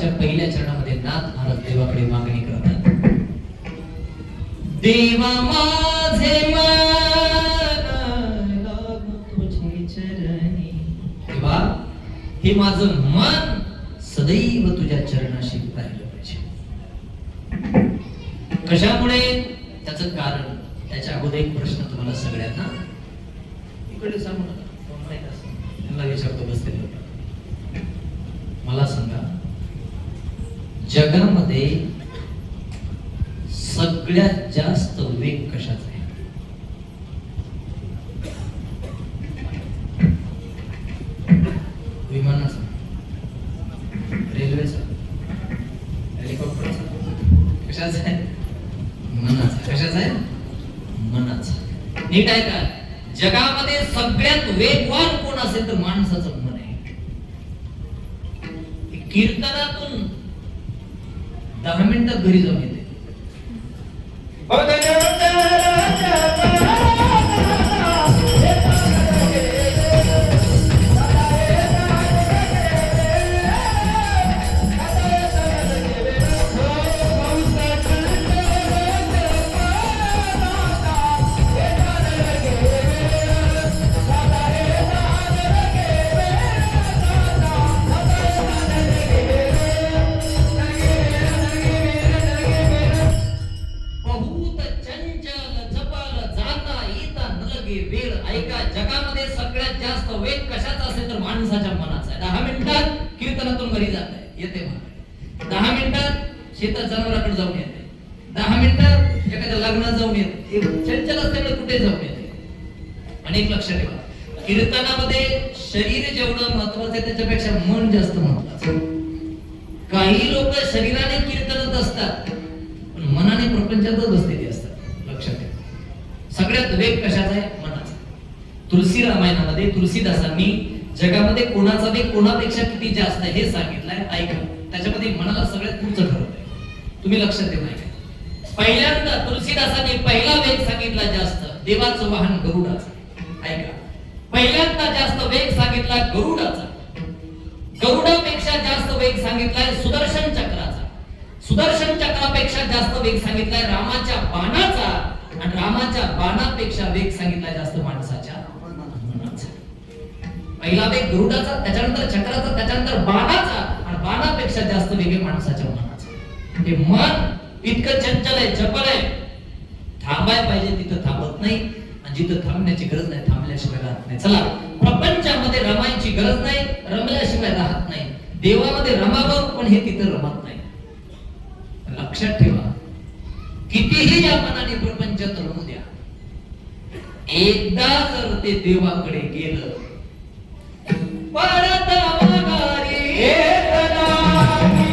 नामाच्या पहिल्या चरणामध्ये नाथ महाराज देवाकडे मागणी करतात. देवा माझे मन लागू तुझे चरणी. देवा हे माझं मन सदैव तुझ्या चरणाशी राहिलं पाहिजे. कशामुळे? त्याचं कारण. त्याच्या अगोदर एक प्रश्न तुम्हाला सगळ्यांना इकडे सांगू नका, विचारतो बसते. मला सांगा, जगामध्ये सगळ्यात जास्त वेग कशाचा आहे? विमानाचा, रेल्वेचा, हेलिकॉप्टरचा? कशाचा आहे? मनाचा. कशाचा आहे? मनाचा. नीट आहे का? जगामध्ये सगळ्यात वेगवान कोण असेल तर माणसाचं मन आहे. कीर्तनातून 10 मिनिटात घरी जाऊन येते. ऐका, जगामध्ये सगळ्यात जास्त वेग कशाचा असेल तर माणसाच्या मनाचा आहे. 10 मिनिटात कीर्तनातून घरी जात आहे, येते मला. 10 मिनिटात शेतात जनावराकडे जाऊन येते. 10 मिनिटात एखाद्या लग्नात जाऊन येते. चंचल असल्यामुळे कुठे जाऊन येते. आणि एक लक्षात ठेवा, कीर्तनामध्ये शरीर जेवढं महत्वाचं आहे त्याच्यापेक्षा मन जास्त महत्वाचं. काही लोक शरीराने कीर्तनत असतात पण मनाने प्रपंचातच बसलेली असतात. लक्षात ठेवा, सगळ्यात वेग कशाचा आहे? मनाचा. तुलसी रामायणामध्ये तुलसीदासांनी जगामध्ये कोणाचा वेग कोणापेक्षा किती जास्त आहे हे सांगितलंय. ऐका, त्याच्यामध्ये मनाला सगळ्यात पुढचं ठरवलंय. तुम्ही लक्षात ठेवा. पहिल्यांदा तुलसीदासांनी पहिला वेग सांगितला जास्त, देवाचं वाहन गरुडाचं. ऐका, पहिल्यांदा जास्त वेग सांगितला गरुडाचा. गरुडापेक्षा जास्त वेग सांगितलाय सुदर्शन चक्राचा. सुदर्शन चक्रापेक्षा जास्त वेग सांगितलाय रामाच्या बाणाचा. आणि रामाच्या बाणापेक्षा वेग सांगितलाय जास्त माणसाच्या मनाचा. पहिला वेग गरुडाचा, त्याच्यानंतर चक्राचा, त्याच्यानंतर बाणाचा, आणि बाणापेक्षा जास्त वेग आहे माणसाच्या मनाचा. हे मन इतकं चंचल आहे, चपल आहे. थांबाय पाहिजे तिथं थांबत नाही, आणि जिथं थांबण्याची गरज नाही थांबल्याशिवाय राहत नाही. चला, प्रपंचामध्ये रमायची गरज नाही, रमल्याशिवाय राहत नाही. देवामध्ये रमावं पण हे तिथं रमत नाही. लक्षात ठेवा, कितीही या मनाने प्रपंचात रमू द्या, एकदा जर ते देवाकडे गेलं परत माघारी येत नाही.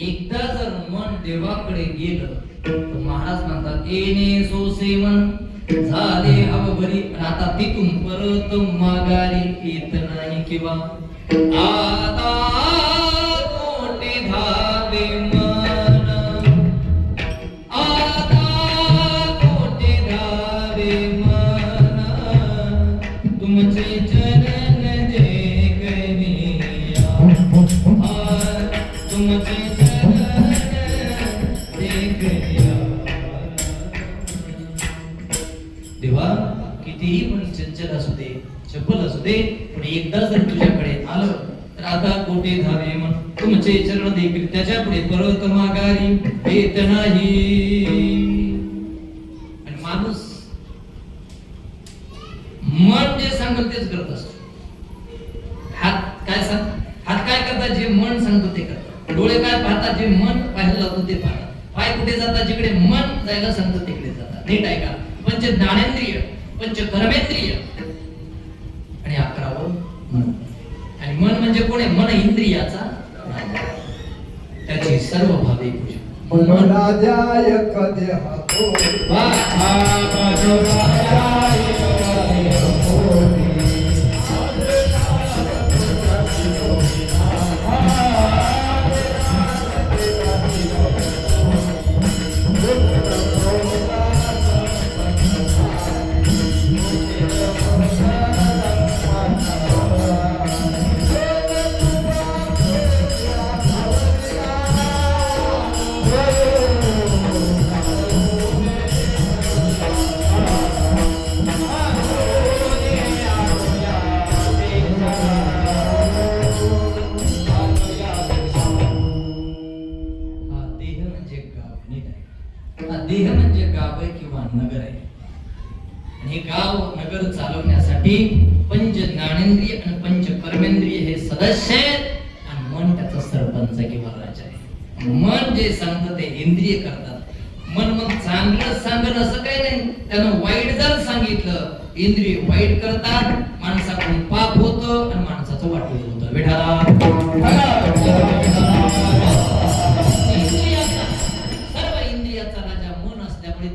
एकदा जर मन देवाकडे गेलं तर महाराज म्हणतात, येणे सोसे मन झाले अवघरी. आता तिथून परत माघारी येत नाही. किंवा आता कोटे धावे मन, आता कोटे धावे मन, तुमचे चरण जे करिया, तुमचे देवा. कितीही मन चंचल असू दे, चपल असू दे, पण एकदा जर तुझ्याकडे आलं तर आता कोटे धावे मन, तुमचे चरण देखील त्याच्या पुढे परत माघारी येत नाही. पाहता जे मन पाहायला लावतो ते पाहतात. पाय कुठे जातात? जिकडे मन जायला सांगतं तिकडे जातात. नीट ऐका. पंच ज्ञानेंद्रिय, पंच कर्मेंद्रिय आणि 11वं मन. आणि मन म्हणजे कोण आहे? मन इंद्रियाचा राजा. त्याची सर्व भावे पूजा. मन राजाय कदे हातो देह म्हणजे गाव आहे किंवा नगर आहे. आणि हे गाव नगर चालवण्यासाठी पंच ज्ञानेंद्रिय आणि पंच कर्मेंद्रिय हे सदस्य आहेत आणि मन त्याचा सरपंच किंवा राजा आहे. मन जे सांगतं ते इंद्रिय करतात. मन मग चांगलं सांगणं असं काही नाही. त्यानं वाईट जर सांगितलं इंद्रिय वाईट करतात. माणसाकडून पाप होतं आणि माणसाचं वाटोळ होतं. विठाला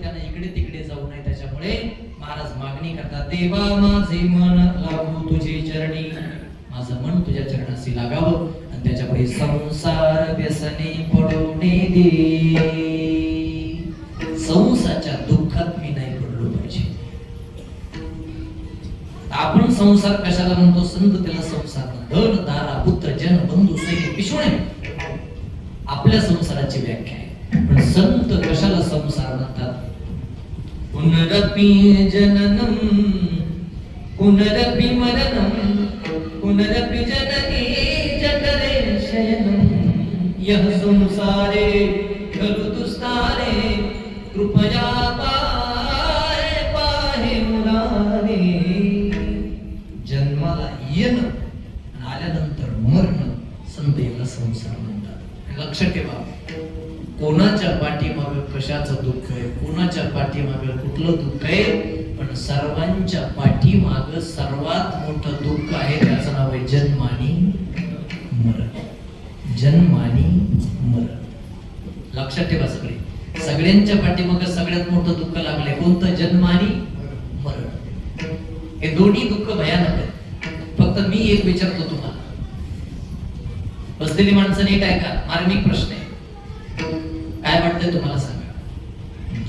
त्यानं इकडे तिकडे जाऊ नये. त्याच्यामुळे महाराज मागणी करतात, देवा माझे मन लागू तुझे चरणी. माझं मन तुझ्या चरणाशी लागावं आणि त्याच्यापुढे संसार व्यसने पडवणे दे. संसाराच्या दुःखात मी नाही पडलो पाहिजे. आपण संसार कशाला म्हणतो? संत त्याला संसार धन दारा पुत्र जन बंधू सैनिक पिशवणे आपल्या संसाराची व्याख्या आहे. पण संत कशाला संसार म्हणतात? पुनरपि जननम पुनरपि मरणम पुनरपि जननी जठरे शयनम यह संसारे खलु दुस्तारे कृपया पाहे पाहे मुरारे. जन्माला येणं आणि आल्यानंतर मरण संत याला संसार म्हणतात. लक्ष ठेवा. कोणाच्या पाठीमागे कशाचं दुःख आहे, कोणाच्या पाठीमागे कुठलं दुःख आहे, पण सर्वांच्या पाठीमागे सर्वात मोठं दुःख आहे. त्याचं नाव आहे जन्म आणि मरण. जन्म आणि मरण. लक्षात ठेवा. सगळ्यांच्या पाठीमागे सगळ्यात मोठं दुःख लागलंय. कोणतं? जन्म आणि मरण. हे दोन्ही दुःख भयानक आहेत. फक्त मी एक विचारतो तुम्हाला, बसलेली माणसं नीट ऐका. मार्मिक प्रश्न आहे. काय वाटतंय तुम्हाला सांगा?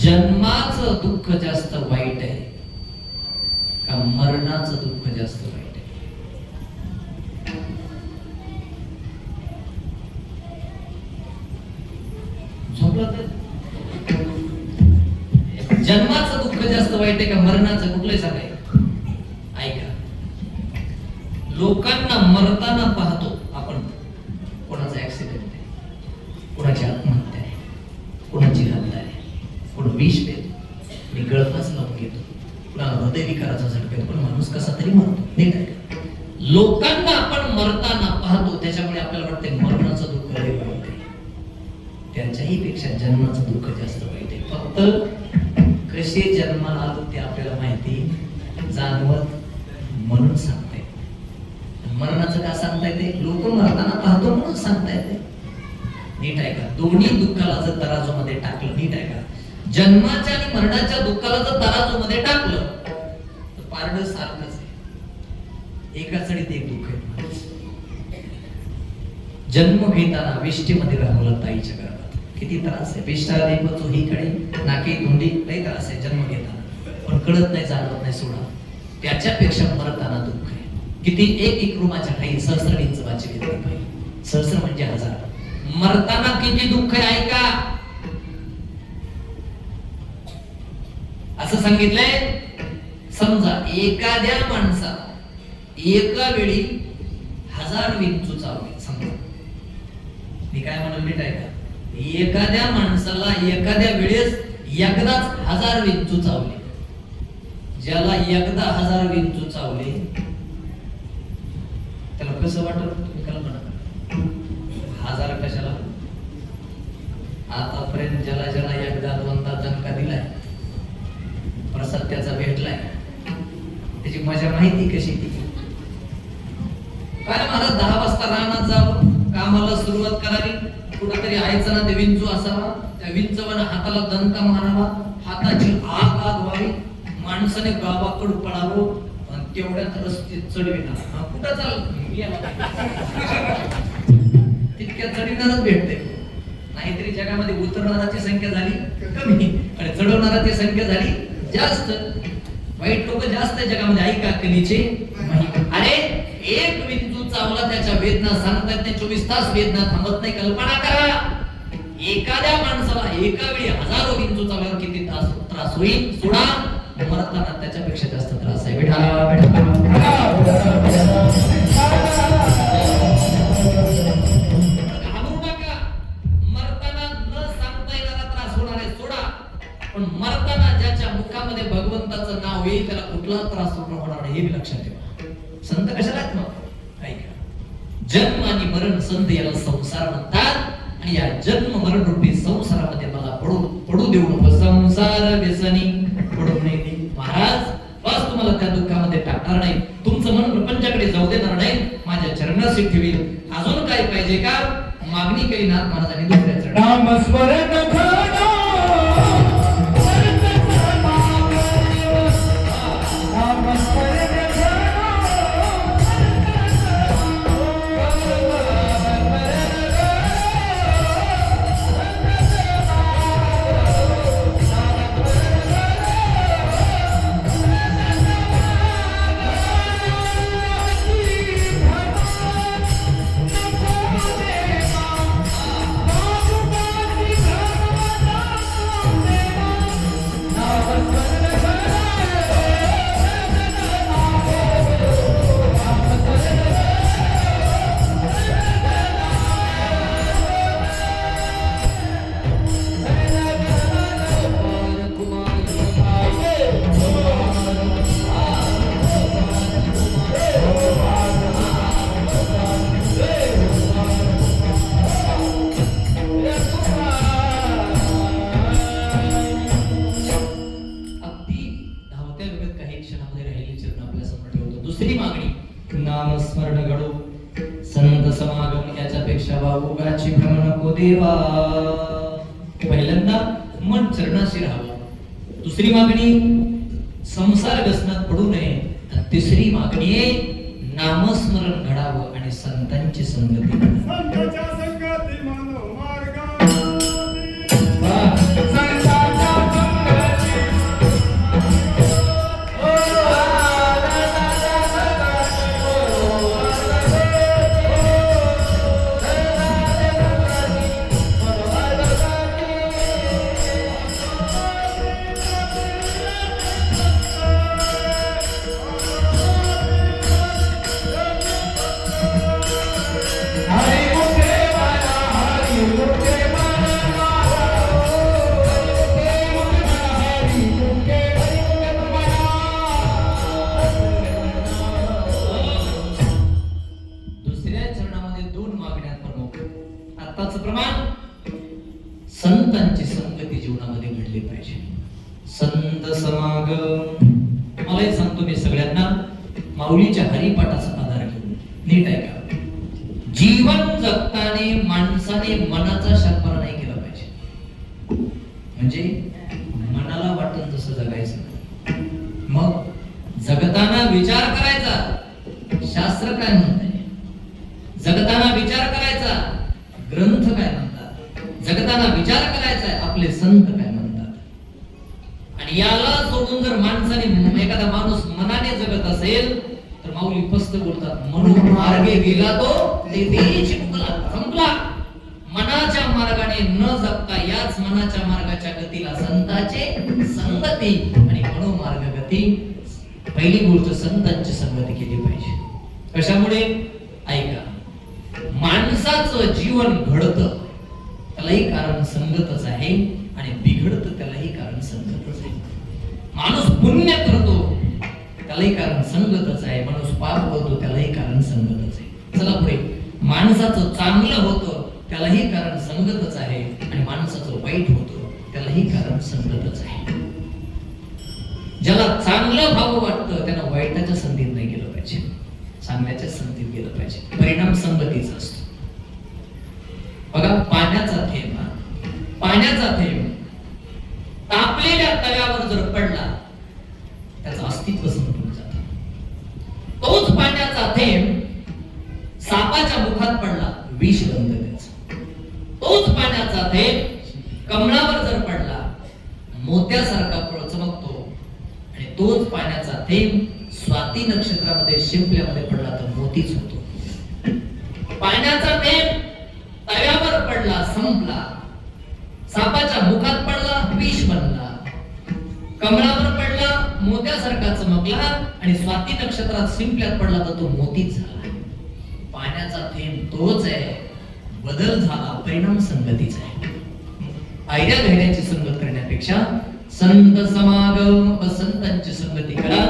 जन्माचं दुःख जास्त वाईट आहे का मरणाचं दुःख जास्त वाईट आहे? झोपलं तर? जन्माचं दुःख जास्त वाईट आहे का मरणाचं? कुठलंही सांगाय. ऐका. लोकांना मरताना पाहतो आपण. कोणाचा ऍक्सिडेंट आहे, कोणाची आत्महत्या आहे, कोणाची हत्या आहे, कोण विष देतो, कोणी गळफास लावून घेतो, कोणाला हृदयविकाराचा झटका येतो, पण माणूस कसा तरी मरतो. नीट आहे. लोकांना आपण मरताना पाहतो त्याच्यामुळे आपल्याला वाटते मरणाचं दुःख लय वाईट आहे. त्याच्याही पेक्षा जन्माचं दुःख जास्त वाईट आहे. फक्त कसे जन्माला आलो ते आपल्याला माहिती जाणवत म्हणून सांगता येते. मरणाचं का सांगता येते? लोक मरताना पाहतो म्हणून सांगता येते. नीट ऐका. दोन्ही दुःखाला जर तराजूमध्ये टाकलं, नीट ऐका, जन्माच्या आणि मरणाच्या दुःखाला जर तराजूमध्ये टाकलं तर पारड सारखंच आहे. एका चढीत एक दुःख आहे. जन्म घेताना विष्ठेमध्ये राहवलं ताईच्या गर्भात, किती त्रास आहे. विष्ठा देवचो ही कडे नाके तोंडी लई त्रास आहे जन्म घेताना, पण कळत नाही, जाणवत नाही. सोडा. त्याच्यापेक्षा मरताना दुःख आहे. किती? एक रुमाच्या काही सहस्र इंच वाचले पाहिजे. सहस्र म्हणजे 1000. मरताना किती दुःख आहे ऐका. असं सांगितलंय, समजा एखाद्या माणसाला एका वेळी 1000 विंचू चावले. समजा मी काय म्हणाल नीट ऐका. एखाद्या माणसाला एखाद्या वेळेस एकदाच 1000 विंचू चावले. ज्याला एकदा 1000 विंचू चावले त्याला कसं वाटलं तुम्ही कल्पना करा. 1000 कशाला आतापर्यंत ज्याला ज्याला एकदा दोनदा दणका दिलाय, प्रसाद त्याचा भेटलाय, त्याची मजा माहिती कशी ती. काय मला 10 वाजता रानात जावं, कामाला सुरुवात करावी, कुठेतरी आयचं ना ते विंचू असावा, त्या विंचवानं हाताला दणका मारावा, हाताची आग व्हावी, माणसाने गावाकडे पळावं आणि तेवढ्यात रस्ते चढविणार. कुठं चाल तितक्या चढविणारच भेटते. नाहीतरी जगामध्ये उतरणाराची संख्या झाली कमी आणि चढवणाराची संख्या झाली जास्त. वाईट लोक जास्त आहे जगामध्ये. ऐका कलीचे महिमा. अरे एक विंचू चावला, त्याच्या वेदना सांगतात नाही, 24 तास वेदना थांबत नाही. कल्पना करा, एखाद्या माणसाला एका वेळी हजारो विंचू चावल्यावर किती त्रास होईल. सोडा, मरताना त्याच्यापेक्षा जास्त त्रास आहे. घालू नका. मरताना न सांगता येणारा त्रास होणार आहे, सोडा. पण मरताना ज्याच्या मुखामध्ये भगवंताचं नाव येईल त्याला कुठला त्रास होणार नाही, हे लक्षात ठेवा. संत कशाला आहेत मग? ऐका, जन्म आणि मरण संत याला संसार म्हणतात. आणि या जन्म मरण रूपी संसारामध्ये मला पडू देऊ नको. संसार व्यसनी पडू नाही दे महाराज. बस तुम्हाला त्या दुःखामध्ये टाकणार नाही, तुमचं मन प्रपंचाकडे जाऊ देणार नाही, माझ्या चरणाशी ठेवील. अजून काय पाहिजे का? मागणी केली नाथ महाराजांनी दुसऱ्याचं नाम स्मरण दुसरी मागणी नामस्मरण घडो, संत समागम याच्यापेक्षा वावगाची भ्रम नको देवा. पहिल्यांदा मन चरणाशी राहावं. दुसरी मागणी संसार व्यसनात पडू नये. तिसरी मागणी आहे नामस्मरण घडावं आणि संतांची संगती. संतांच्या संगती मानव मार्गाने. संतांची संगती जीवनामध्ये घडली पाहिजे. संत समागम. मला एक सांगतो मी सगळ्यांना, माऊलीच्या हरिपाठाचा आधार घेऊन नीट ऐका. जीवन जगताने माणसाने मनाचा शांतपणा नाही केला पाहिजे. म्हणजे मनाला वाटतं तसं जगायचं. मग जगताना विचार करायचा, शास्त्र काय म्हणतंय. जगताना विचार करायचा, ग्रंथ काय म्हणतात. जगताना विचार करायचा आहे, आपले संत काय म्हणतात. आणि याला सोडून जर माणसाने, एखादा माणूस मनाने जगत असेल तर माऊली स्पष्ट बोलतात, मनोमार्गे गेला तो तेथेच मुकला. संपला. मनाच्या मार्गाने न जगता याच मनाच्या मार्गाच्या गतीला संताचे संगती आणि मनोमार्ग गती. पहिली गोष्ट संतांची संगती केली पाहिजे. कशामुळे? ऐका, माणसाचं जीवन घडतं त्यालाही कारण संगतच आहे आणि बिघडतं त्यालाही कारण संगतच आहे. माणूस पुण्य करतो त्यालाही कारण संगतच आहे, माणूस पाप करतो त्यालाही कारण संगतच आहे. चला पुढे. माणसाचं चांगलं होतं त्यालाही कारण संगतच आहे, आणि माणसाचं वाईट होतं त्यालाही कारण संगतच आहे. ज्याला चांगलं भाव वाटतं त्याला वाईटाच्या संधीत नाही गेलं पाहिजे, चांगल्याच्या संधीत गेलं पाहिजे. परिणाम संगतीचा असतो. बघा, पाण्याचा थेंब तापलेल्या तव्यावर जर पडला त्याचं अस्तित्व संपून जातं. तोच पाण्याचा थेंब सापाच्या मुखात पडला, विष बंद त्याचं. तोच पाण्याचा थेंब कमळावर जर पडला मोत्यासारखा चमकतो, आणि तोच पाण्याचा थेंब स्वाती नक्षत्रामध्ये शिंपल्यामध्ये पडला तर मोतीच होतो. पाण्याचा थेंब तव्यावर पडला संपला, सापाच्या मुखात पडला विष बनला, कमळावर पडला मोत्यासारखा चमकला, आणि स्वाती नक्षत्रात शिंपल्यात पडला तर तो मोतीच झाला. पाण्याचा थेंब तोच आहे, बदल झाला, परिणाम संगतीचा आहे. आयऱ्या गैऱ्याची संगत करण्यापेक्षा संत समागम व संतांची संगती करा,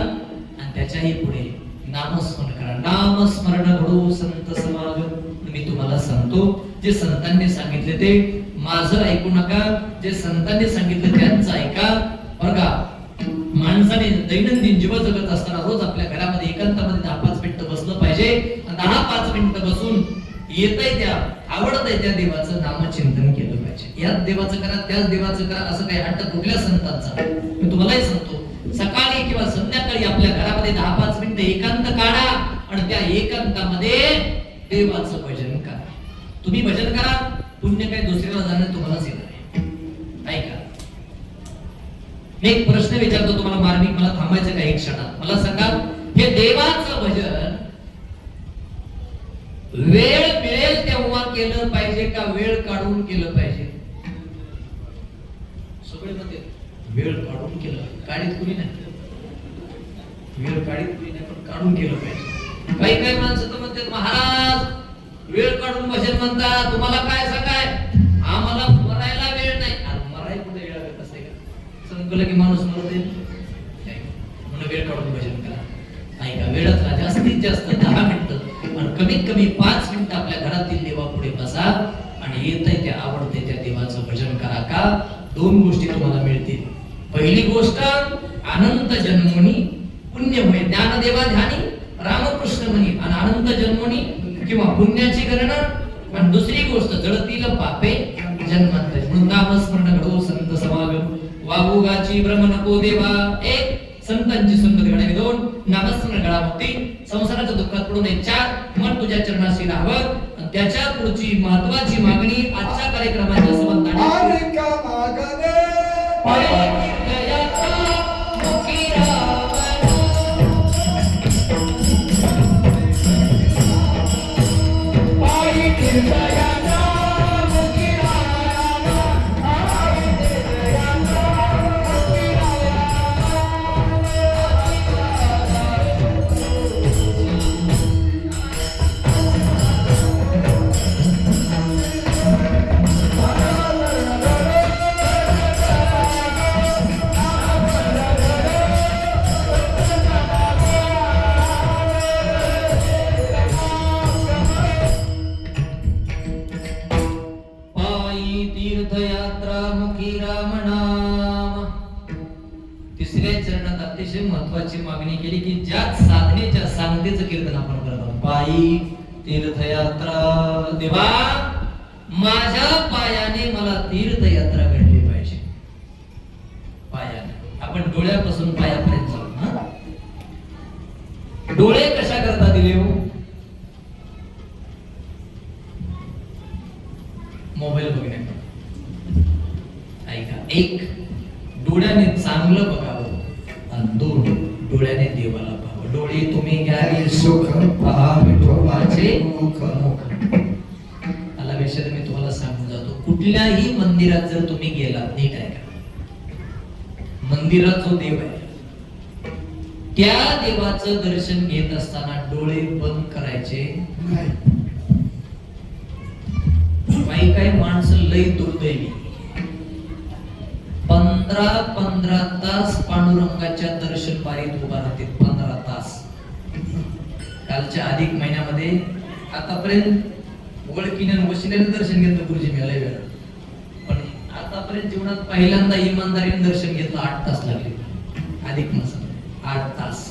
आणि त्याच्याही पुढे नामस्मरण करा. नामस्मरण घडो संत समागम. मी तुम्हाला सांगतो, जे संतांनी सांगितले ते माझं ऐकू नका, जे संतांनी सांगितलं त्यांचं ऐका. बघा, माणसाने दैनंदिन जीवन जगत असताना रोज आपल्या घरामध्ये एकांतामध्ये 10-5 मिनिटं बसलं पाहिजे. 10-5 मिनिटं बसून येतंय त्या आवडतंय त्या देवाचं नामचिंतन केलं पाहिजे. याच देवाचं करा, त्याच देवाचं करा असं काही हट्ट कुठल्या संतांचा. मी तुम्हालाही सांगतो, सकाळी किंवा संध्याकाळी आपल्या घरामध्ये 10-5 मिनिटं एकांत काढा, आणि त्या एकांतामध्ये देवाचं भजन करा. तुम्ही भजन करा, पुण्य काय दुसऱ्याला जाणं तुम्हालाच येणार आहे. ऐका, मी एक प्रश्न विचारतो तुम्हाला मार्मिक, मला थांबायचं काही क्षणात. मला सांगा, हे देवाचं भजन वेळ मिळेल तेव्हा केलं पाहिजे का वेळ काढून केलं पाहिजे? सगळे म्हणते वेळ काढून केलं, काढीत कुणी नाही. वेळ काढीत कुणी नाही, पण काढून केलं पाहिजे. काही काही माणसं तर म्हणतात, महाराज वेळ काढून भजन म्हणता, तुम्हाला काय सांगाय, आम्हाला मरायला वेळ नाही. मराय कुठे वेळ लागत असते का? संपलं की माणूस मरते म्हणून वेळ काढून भजन करा. ऐका, वेळात जास्तीत जास्त 10 मिनिटं, पण कमीत कमी 5 मिनिटं आपल्या घरातील देवा पुढे बसा, आणि येतंय त्या आवडते त्या देवाचं भजन करा. का? 2 गोष्टी तुम्हाला मिळतील. पहिली गोष्ट, अनंत जन्मोनी पुण्य होय. ज्ञानदेवा ध्यानी रामकृष्ण म्हणी, आणि अनंत जन्मोनी किंवा पुण्याची गणना. आणि दुसरी गोष्ट, जळतील पापे जन्मांतर. म्हणून नामस्मरण घडो संत समागम, वागुगाची भ्रम नको देवा. 1 संतांची संगत घडावी. 2 नामस्मरण घडावती. संसाराच्या दुःखात पडू नये. 4 मन तुझ्या चरणाशी राहावं. आणि त्याच्या पुढची महत्वाची मागणी आजच्या कार्यक्रमाच्या संबंधाने तीर्थयात्रा मुखी राम नाम. तिसऱ्या चरणात अतिशय महत्वाची मागणी केली की ज्या साधनेच्या सांगतेचं कीर्तन आपण करत आहोत. पायी तीर्थयात्रा. देवा, माझ्या पायाने मला तीर्थयात्रा घडली पाहिजे. पायाने आपण डोळ्यापासून पायापर्यंत जाऊ. डोळे कशा करता दिले हो? मोबाईल बघण्यात. ऐका, 1 डोळ्याने चांगलं बघावं, आणि 2 डोळ्याने देवाला पाहावं. डोळे तुम्ही घ्यावे सुख, पहा विठोबाचे मुख. आला विषय मी तुम्हाला सांगून जातो. कुठल्याही मंदिरात जर तुम्ही गेला, नीट ऐका, मंदिरात जो देव आहे त्या देवाचं दर्शन घेत असताना डोळे बंद करायचे नाही. काही माणसं लई दुर्दैवी 15 तास पांडुरंगाच्या दर्शन बारीत उभा राहते. 15 तास. कालच्या अधिक महिन्यामध्ये आतापर्यंत ओळखीने आणि वशिल्याने दर्शन घेतलं गुरुजी मी लय वेळा. पण आतापर्यंत जीवनात पहिल्यांदा इमानदारीने दर्शन घेतलं 8 तास लागले अधिक मास 8 तास.